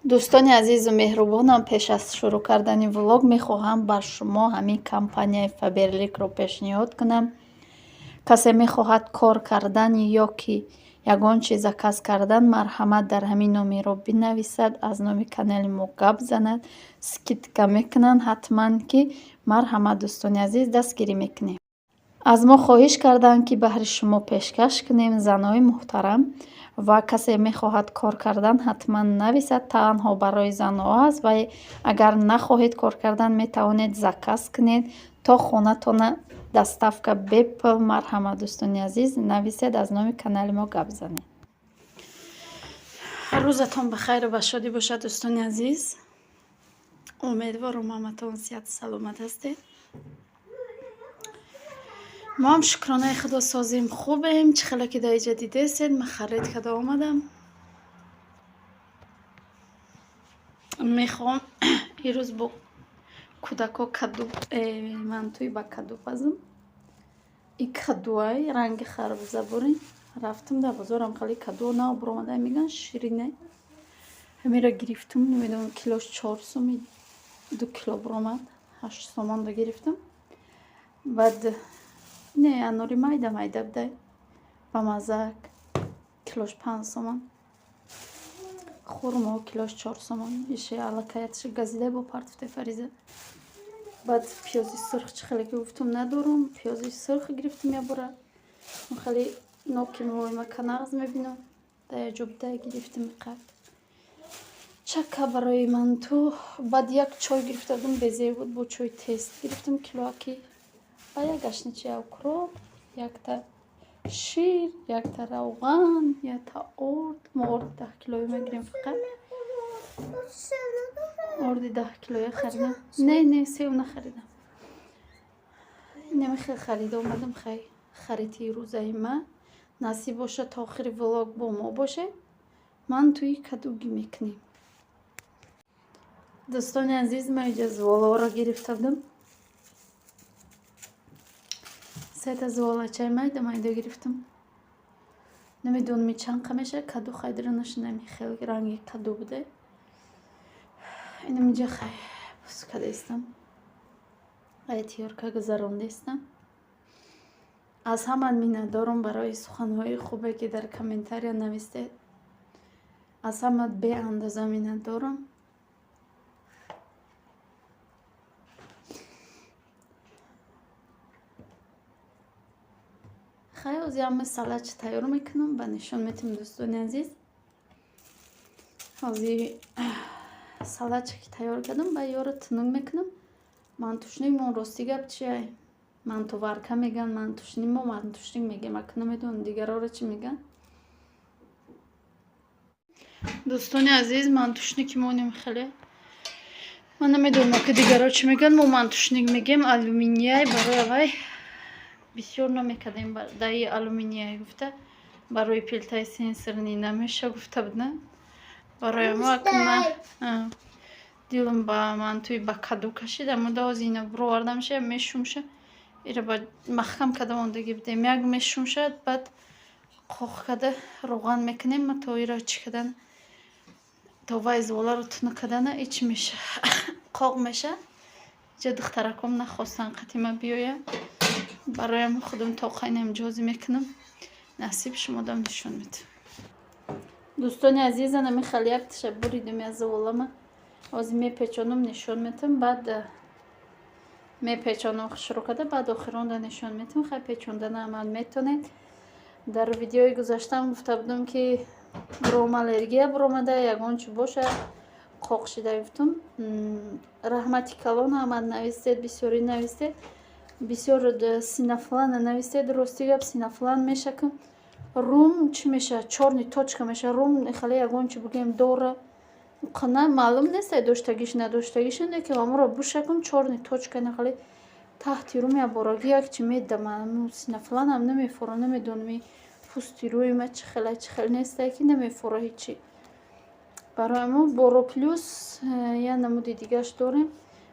дӯстони азизу меҳрубонам, пеш аз шурӯъ кардани влог мехоҳам бар шумо ҳамин компанияи Faberlicро пешниҳод кунам. Касе мехоҳад кор кардан ё ки ягон чиз заказ кардан, марҳамат дар ҳамин номеро бинависад, аз номи канали мо гап занад, скидка мекунанд. Ҳатман ки марҳамат дӯстони азиз, дастгирӣ мекунем. аз мо хоҳиш карданд ки баҳри шумо пешкаш кунем. Занои муҳтарам, ва касе мехоҳад кор кардан, ҳатман нависад, танҳо барои занҳо аст. Ва агар нахоҳед кор кардан, метавонед заказ кунед то хонатона доставка бепул. Марҳамат дӯстони азиз, нависед, аз номи канали мо гап занед. рӯзатон бахайру ба шодӣ бошад дӯстони азиз. умедворам ҳаматон сиҳату саломат ҳастед. мо ҳам шукронаи худо созим хубем. чӣ хеле ки дар иҷа дидесед, ман харид карда омадам. мехоҳам ирӯз бо кӯдако каду мантӯи ба каду пазм. ин кадуай ранги харбуза бурин. рафтам дар бозорам хали каду наобромада меган ширине. ҳамира гирифтум, намедонам килош 4 сомӣ 2 кило буромад. 8 сомонда гирифтам. баъд не анори майда майда будай ба маззак килош 5 сомон. хурмо килош 4 сомон. ише аллакаятша газида бо партуфте фариза. баъд пиёзи сурх, чӣ хеле ки гуфтум надорум, пиёзи сурх гирифтум ябора. хеле ноки муоима канағз мебинам. дар яҷо будай гирифтим иқад. чака барои манту. баъд як чой гирифта будам, безе буд, бо чой тест гирифтам килоаки. ва як гашничаи укроп, якта шир, якта равған, якта орд. мо орди 10 килои мегирем фақат. орди 10 килои харидам. Не сев нахаридам. нема хел харида омадам. хай хариди рӯзаи ман. насиб бошад то охири влог бо мо бошед. ман туи кадугӣ мекунем. дӯстони азиз, ман иҷа зуволаҳоро гирифта будам. сета зуволачаи майда майда гирифтам. намедонам чанд қамеша каду хайдиранаш нами хел ранги каду буде. инам иҷа хай пускадестам. хай тиёрка гузарондестам. аз ҳаман миннатдорам барои суханҳои хубе ки дар комментария навистед. аз ҳамат беандоза миннатдорам. хай ҳозир ҳама салача тайёр мекунам, ба нишон метим дӯстони азиз. ҳозир салача ки тайёр кардам, ба ёро тунук мекунам. мантушник мо рости гап чиай? мантуварка меган, мантушник мо мантушник мегем. ака намедонам дигарора чӣ меган. дӯстони азиз, мантушники мо немихеле. ман намедонам ака дигарора чӣ меган. мо мантушник мегем. алюминияй барои авай бисёр намекардем. даи алюминияй гуфта барои плитаи сенсорни намеша гуфта будна. барои мо ака ман дилам ба мантӯи ба каду кашида. муда ҳозир ина буровардамша мешумша. ира ба маҳкам карда мондагӣ будем. як мешумшад, баъд қоқ карда роған мекунем. ма то ира чӣ кардан, то вай зуволаро тунук кардана ич меша қоқ меша. иҷа духтараком нахостан қатима биёя. бароям худам тоқайнам ҷозӣ мекунам. насиб шумодам нишон медим. дӯстони азиза, намехали як ташаббури думи аз зуволама. ҳозир мепечонам, нишон метам. баъд мепечонам шурӯъ карда, баъд охиронда нишон метам. хай печондана амал метонед. дар видеои гузаштам гуфта будам ки биром аллергия буромада, ягон чӣ боша қоқ шида гуфтам. раҳмати калон амал навистед, бисёри навистед. бисёр синафлана навистед. рости гап синафлан мешакам. рум чӣ меша? чорни точка меша. рум хеле ягон чӣ бигем дора. қана маълум нест доштагиш надоштагиш, ки аморо бушакам чорни точка нахали таҳти рум я бораги як чӣ медамам. синафлан ам намефора. намедонам пусти рӯи ма чӣ хел нест ки намефора ҳичи. барои мо боро плюс я намуди дигаш дорем.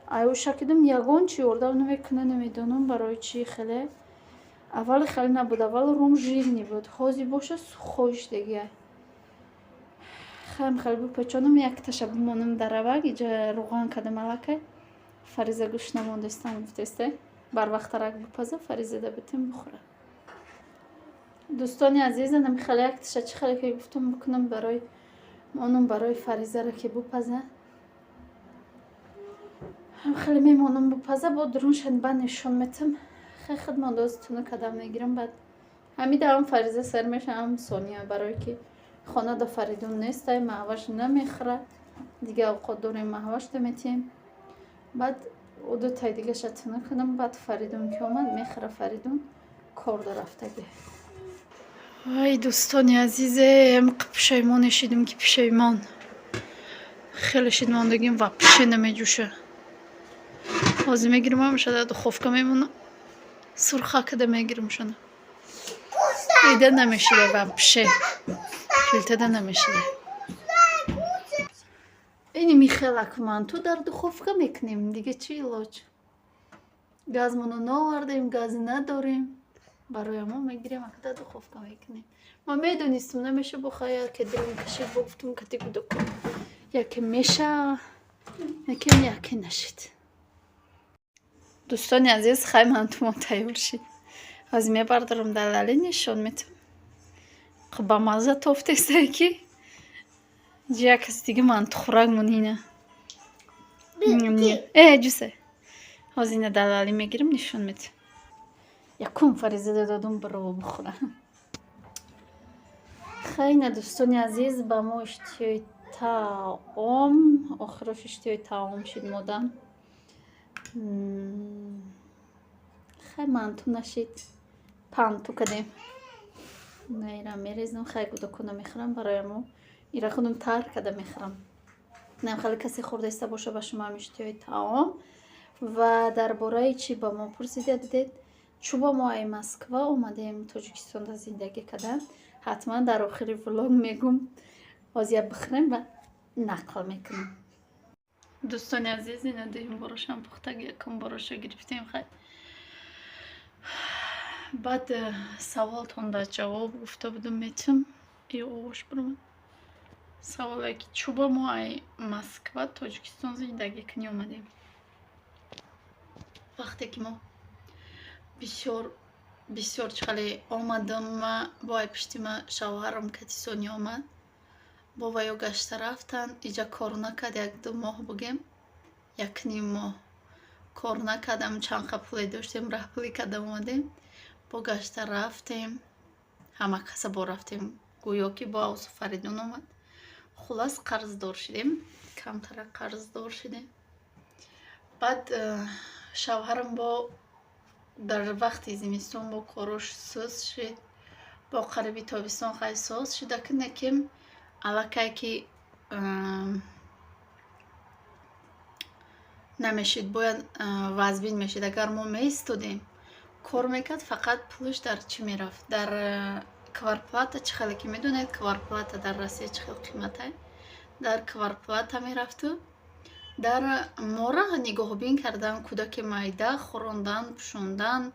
айуша кидам ягон чӣ ордам намекуна, намедонам барои чӣ. хеле аввал хеле набуд. аввал рум жирни буд. ҳозир боша сухоиш дега. خیلی خیلی بپیچونم یک تاشا بمانم در اوگ اینجا روغن کدم علاکه فریزه گوش نماندستم گفتسته بر وقت رک بپزه فریزه ده بتیم بخوره. دوستانی عزیز نمی خیلی یک تاشا چی خیلی که گفتم بکنم برای مانم برای فریزه را که بپزه هم خیلی میمانم بپزه با درون شنبه نشون میتم خیلی خدمت دوستونو کدام میگیرم بعد همین هم فریزه سر میشه هم ثانیه برای که خانه دا فریدون نیست محوش نمیخوره دیگه اوقات داریم محوش دمیتیم بعد او دو تای دیگه شتونه کنم بعد فریدون که اومد میخوره فریدون کار دا رفتگی. وای دوستانی عزیزم پشیمان شدیم که پشیمان خیلی شدماندگیم و پشه نمیجوشه بازی میگیرم هم شده دخوفکه میمونه سرخه کده میگیرم شده ایده نمیشیده و پشه کلتده نمیشیده اینی میخیلک من تو در دخوفکه میکنیم دیگه چی علاج گاز منو ناوردیم گازی نداریم برای ما میگیریم اکده دخوفکه میکنیم ما میدونستم نمیشه بخواه که دلم کشید بگفتم که دیگه دکن یکی میشه یکی نشید. دوستانی عزیز خیلی من تو ما تیار شید از میبردارم دلالی نشون میتونم خب با مزه توفته ایسته که جا کسی دیگه من تخورک مونینه جوسه از اینه دلالی میگیرم نشون میتونم یکم فریزه دادم برو بخوره. خیلی دوستانی عزیز با ما اشتیای تاام آخرش اشتیای تاام شد مادم خیلی منتو نشید پانتو کدیم نیرم میریزم خیلی گودا کنه میخورم برای ما ایره خودم تر کده میخورم نم خیلی کسی خورده ایسته باشه با شما هم اشتیای تاام و در باره چی با ما پرسیده دیدید چوبا ما ای مسکوا اومدیم تاجیکستان دا زندگی کردن حتما در آخری ولاگ میگم آزیا بخوریم و نقل میکنم. دوستان عزیز اینا دیم براش هم پختگی یکم براش گرفتیم خیلی بعد سوال تون در جواب گفته بودم میتونم ای اوش برم سوال که چوبا ما ای مسکوا تاجیکستان زندگی کنی اومدیم وقتی که ما بسیار چخالی آمدم با پشتی ما شوهرم کتیسونی آمد با ویو گشته رفتن ایجا کار نکرد یک دو ماه بگیم یک نیم ماه کار نکردم چند پولی داشتیم راه پولی کردم اومدیم با گشته رفتیم همه کسا با رفتیم گویا که با اوز فریدون آمد خلاص قرض دار شدیم کمتر قرض دار شدیم بعد شوهرم با در وقتی زمستون با کاروش سوز شد با قریبی تابستان خیلی سوز شد که نکیم علاکه که نمیشید باید وزبین میشید اگر ما میستودیم کار میکرد فقط پولش در چی میرفت در کوارپلاتا چه خیلی که میدونید کوارپلاتا در روسیه چه خیلی قیمته در کوارپلاتا میرفت در مورا نگاه بین کردن کودک مایده خوراندن پشوندن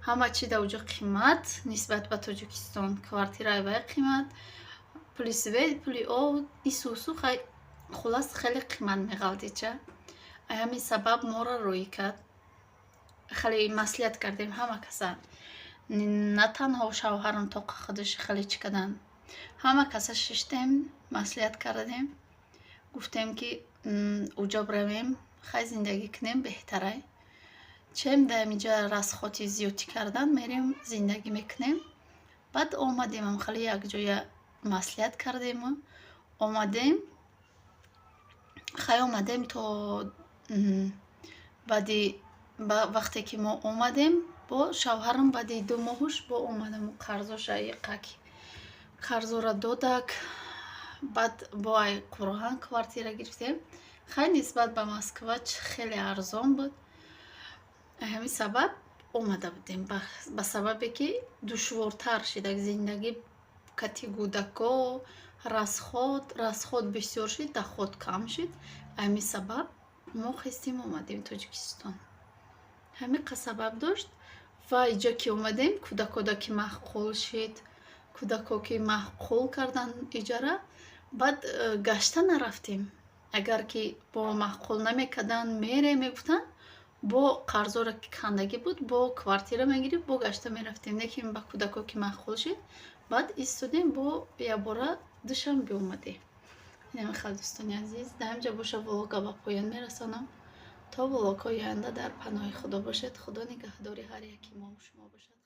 همه چی در اوجا قیمت نسبت به تاجیکستان کوارتیرای وای قیمت پولی سوید پولی او ایسوسو خلاص خیلی قیمت میغلدی چه همین سبب ما را روی کرد خیلی مسئولیت کردیم همه کسا نه تنها شوهرم تا خودش خیلی چی کردن همه کسا ششتیم مسئولیت کردیم گفتیم که اوجا برویم خیلی زندگی کنیم بهتره چیم در اینجا رسخاتی زیادی کردن میریم زندگی میکنیم بعد آمدیم هم خیلی یک جای مسئولیت کردیم آمدیم خیلی آمدیم تا بعدی وقتی که ما آمدیم با شوهرم بعدی 2 ماهش با آمدیم قرضاش یقاکی قرضا را دادک بعد با ای قرآن کوارتیره گرفتیم خیلی نسبت به مسکوا خیلی ارزان بود همین سبب آمده بودیم به سببی که دشوارتر شد زندگی کتی گودکا رسخوت بسیار شد دخوت کم شد همین سبب ما خستیم آمدیم تاجیکستان همین سبب داشت و اینجا که اومدیم کودکا که محقول شد کودکا که محقول کردن اجاره баъд гашта нарафтем. Агар ки бо маъқул намекарданд мере мегуфтанд, бо қарзоро ки кандагӣ буд, бо квартира мегирифт, бо гашта мерафтем. Лекин ба кӯдако ки маъқул шид, баъд истодем, бо якбора душам биомаде. Инам мехал дӯстони азиз, дар ҳамҷо боша влога ба поён мерасонам. То влогҳои оянда дар паноҳи Худо бошед. Худо нигаҳдори ҳар яки мо шумо бошад.